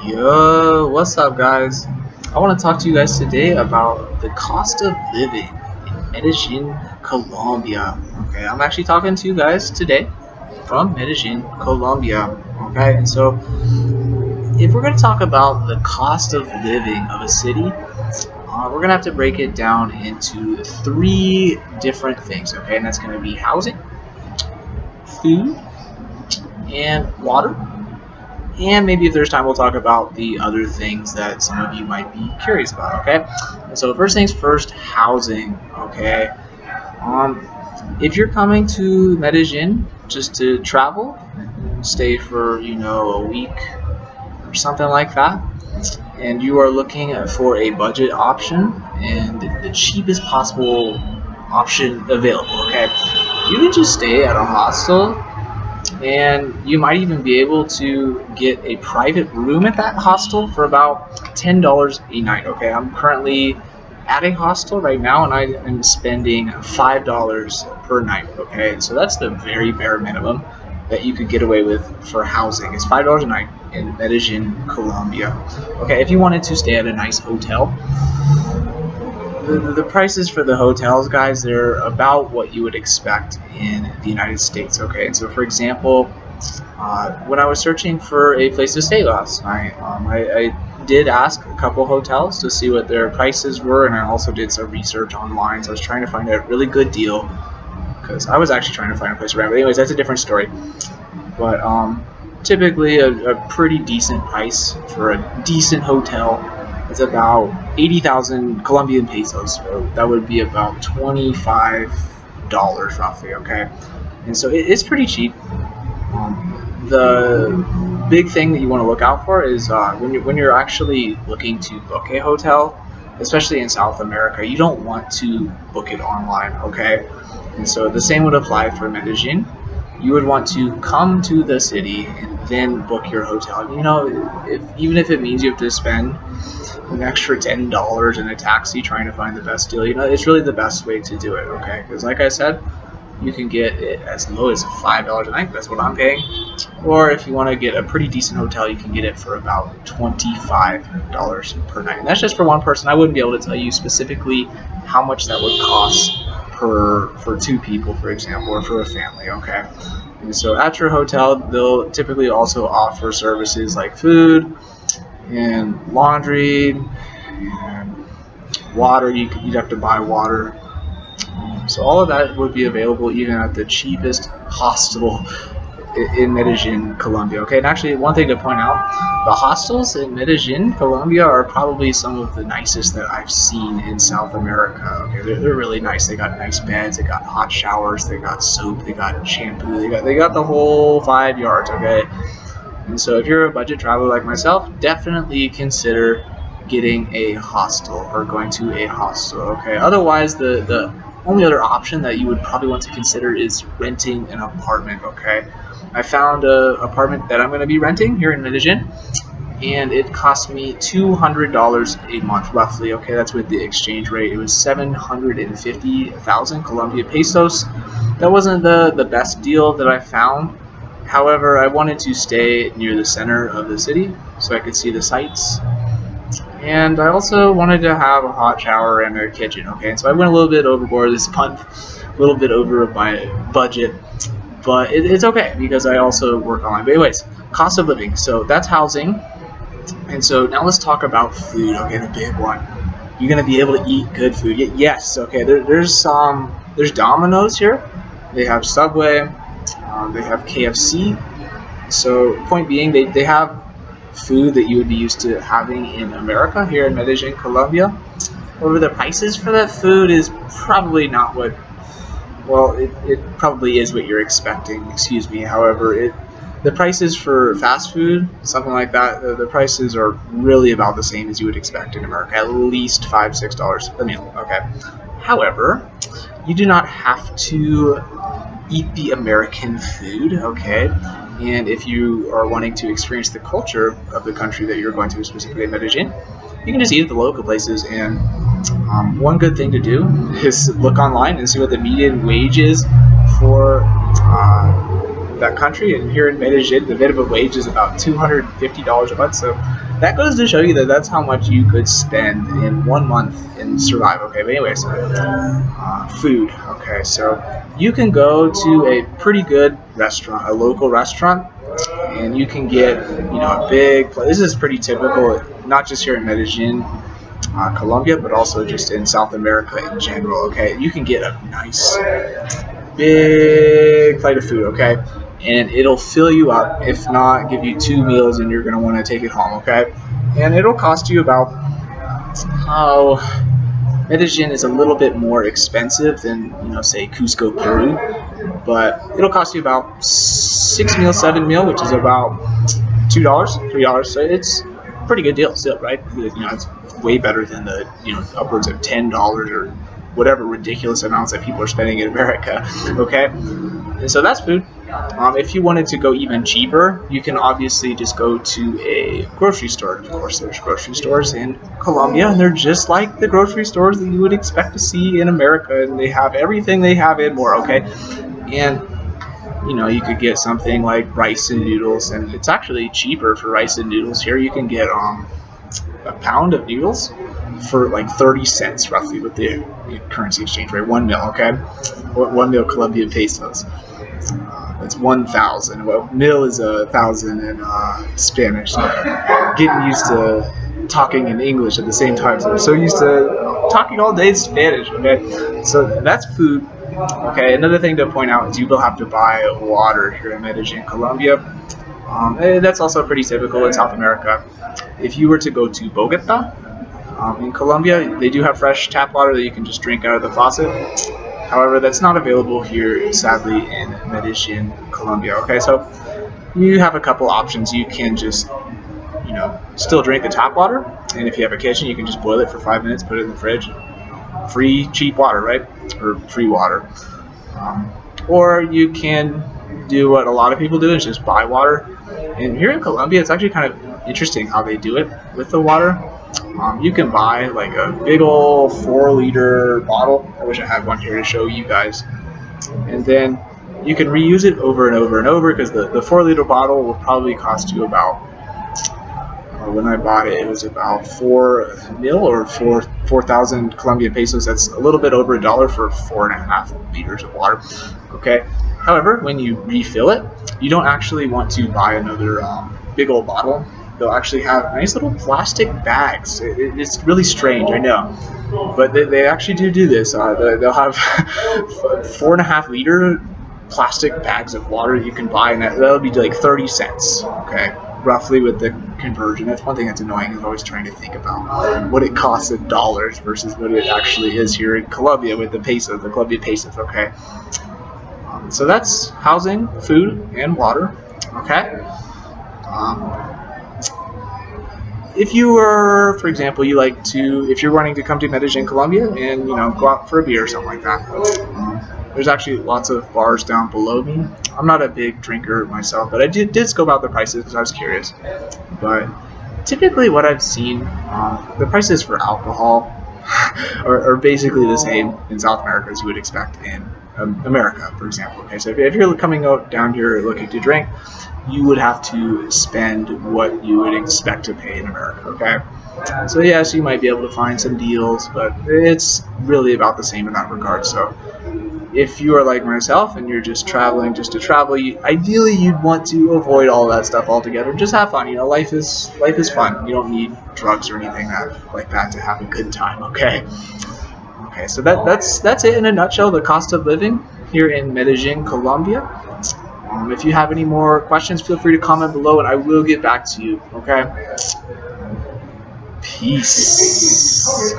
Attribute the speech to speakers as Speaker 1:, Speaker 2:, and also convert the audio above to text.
Speaker 1: Yo, what's up, guys? I want to talk to you guys today about the cost of living in Medellin, Colombia. Okay, I'm actually talking to you guys today from Medellin, Colombia. Okay, and so if we're going to talk about the cost of living of a city, we're going to have to break it down into three different things. Okay, and that's going to be housing, food, and water. And maybe if there's time, we'll talk about the other things that some of you might be curious about, okay? And so first things first, housing, okay? If you're coming to Medellin just to travel, stay for, a week or something like that, and you are looking for a budget option and the cheapest possible option available, okay? You can just stay at a hostel, and you might even be able to get a private room at that hostel for about $10 a night. Okay, I'm currently at a hostel right now, and I am spending $5 per night. Okay, so that's the very bare minimum that you could get away with for housing. It's $5 a night in Medellin, Colombia. Okay, if you wanted to stay at a nice hotel, the prices for the hotels, guys, they're about what you would expect in the United States. Okay, and so for example, when I was searching for a place to stay last night, I did ask a couple hotels to see what their prices were, and I also did some research online. So I was trying to find a really good deal because I was actually trying to find a place around. But anyways, that's a different story. But typically a pretty decent price for a decent hotel is about 80,000 Colombian pesos. So that would be about $25 roughly, okay? And so it's pretty cheap. The big thing that you want to look out for is when you're actually looking to book a hotel, especially in South America, you don't want to book it online, okay? And so the same would apply for Medellin. You would want to come to the city and then book your hotel. Even if it means you have to spend an extra $10 in a taxi trying to find the best deal, it's really the best way to do it, okay? Because like I said, you can get it as low as $5 a night. That's what I'm paying. Or if you want to get a pretty decent hotel, you can get it for about $25 per night. And that's just for one person. I wouldn't be able to tell you specifically how much that would cost for two people, for example, or for a family, okay? And so at your hotel, they'll typically also offer services like food and laundry and water. You'd have to buy water. So all of that would be available even at the cheapest hostel in Medellin, Colombia. Okay, and actually one thing to point out, the hostels in Medellin, Colombia are probably some of the nicest that I've seen in South America. Okay, they're really nice. They got nice beds, they got hot showers, they got soap, they got shampoo, they got the whole 5 yards, okay? And so if you're a budget traveler like myself, definitely consider getting a hostel or going to a hostel, okay? Otherwise, the only other option that you would probably want to consider is renting an apartment, okay? I found an apartment that I'm going to be renting here in Medellin, and it cost me $200 a month, roughly, okay? That's with the exchange rate. It was 750,000 Colombian pesos. That wasn't the best deal that I found. However, I wanted to stay near the center of the city so I could see the sights. And I also wanted to have a hot shower and a kitchen, okay? And so I went a little bit overboard this month, a little bit over my budget, but it's okay because I also work online. But anyways, cost of living. So that's housing. And so now let's talk about food, okay? The big one. You're gonna be able to eat good food. Yes, okay. There's Domino's here. They have Subway. They have KFC. So point being, they have food that you would be used to having in America here in Medellin, Colombia. However, the prices for that food is probably not what, well, it probably is what you're expecting, excuse me. However, the prices for fast food, something like that, the prices are really about the same as you would expect in America, at least $5-6 a meal, okay? However, you do not have to eat the American food, okay? And if you are wanting to experience the culture of the country that you're going to, specifically Medellin, you can just eat at the local places. And one good thing to do is look online and see what the median wage is for that country. And here in Medellin, the minimum wage is about $250 a month. So that goes to show you that that's how much you could spend in 1 month and survive. Okay, but anyways, food. Okay, so you can go to a pretty good restaurant, a local restaurant, and you can get, a big. This is pretty typical, not just here in Medellin, Colombia, but also just in South America in general. Okay, you can get a nice big plate of food. Okay, and it'll fill you up. If not, give you 2 meals, and you're gonna want to take it home. Okay, and it'll cost you about Medellin is a little bit more expensive than say Cusco, Peru, but it'll cost you about 6 meal, 7 meal, which is about $2, $3. So it's a pretty good deal still, right? It's way better than the upwards of $10 or whatever ridiculous amounts that people are spending in America. Okay, and so that's food. If you wanted to go even cheaper, you can obviously just go to a grocery store. Of course, there's grocery stores in Colombia, and they're just like the grocery stores that you would expect to see in America, and they have everything they have and more. Okay, and you could get something like rice and noodles, and it's actually cheaper for rice and noodles here. You can get a pound of noodles for like 30 cents roughly with the currency exchange rate. 1 mil, okay? 1 mil Colombian pesos. That's 1,000. Well, mil is 1,000 in Spanish. So getting used to talking in English at the same time. So I'm so used to talking all day in Spanish, okay? So that's food. Okay, another thing to point out is you will have to buy water here in Medellin, Colombia. That's also pretty typical in South America. If you were to go to Bogota, in Colombia, they do have fresh tap water that you can just drink out of the faucet. However, that's not available here, sadly, in Medellin, Colombia. Okay, so you have a couple options. You can just, still drink the tap water, and if you have a kitchen, you can just boil it for 5 minutes, put it in the fridge. Free, cheap water, right? Or free water. Or you can do what a lot of people do, is just buy water. And here in Colombia, it's actually kind of interesting how they do it with the water. You can buy like a big old 4-liter bottle. I wish I had one here to show you guys. And then you can reuse it over and over and over, because the 4-liter bottle will probably cost you about, when I bought it, it was about 4 mil or 4,000 Colombian pesos. That's a little bit over $1 for 4.5 liters of water. Okay. However, when you refill it, you don't actually want to buy another big old bottle. They'll actually have nice little plastic bags. It's really strange, I know, but they actually do this. They'll have 4.5 liter plastic bags of water that you can buy, and that'll be like 30 cents. Okay, roughly with the conversion. That's one thing that's annoying, is always trying to think about what it costs in dollars versus what it actually is here in Colombia with the pesos, the Colombian pesos. Okay, so that's housing, food, and water. Okay. If you were, for example, if you're wanting to come to Medellin, Colombia, and go out for a beer or something like that, there's actually lots of bars down below me. I'm not a big drinker myself, but I did scope out the prices because I was curious. But typically, what I've seen, the prices for alcohol are basically the same in South America as you would expect in America, for example. Okay, so if you're coming out down here looking to drink, you would have to spend what you would expect to pay in America. Okay, so yes, you might be able to find some deals, but it's really about the same in that regard. So if you are like myself and you're just traveling just to travel, ideally you'd want to avoid all that stuff altogether. Just have fun. Life is fun. You don't need drugs or anything like that to have a good time. Okay. Okay, so that's it in a nutshell, the cost of living here in Medellin, Colombia. If you have any more questions, feel free to comment below, and I will get back to you. Okay? Peace.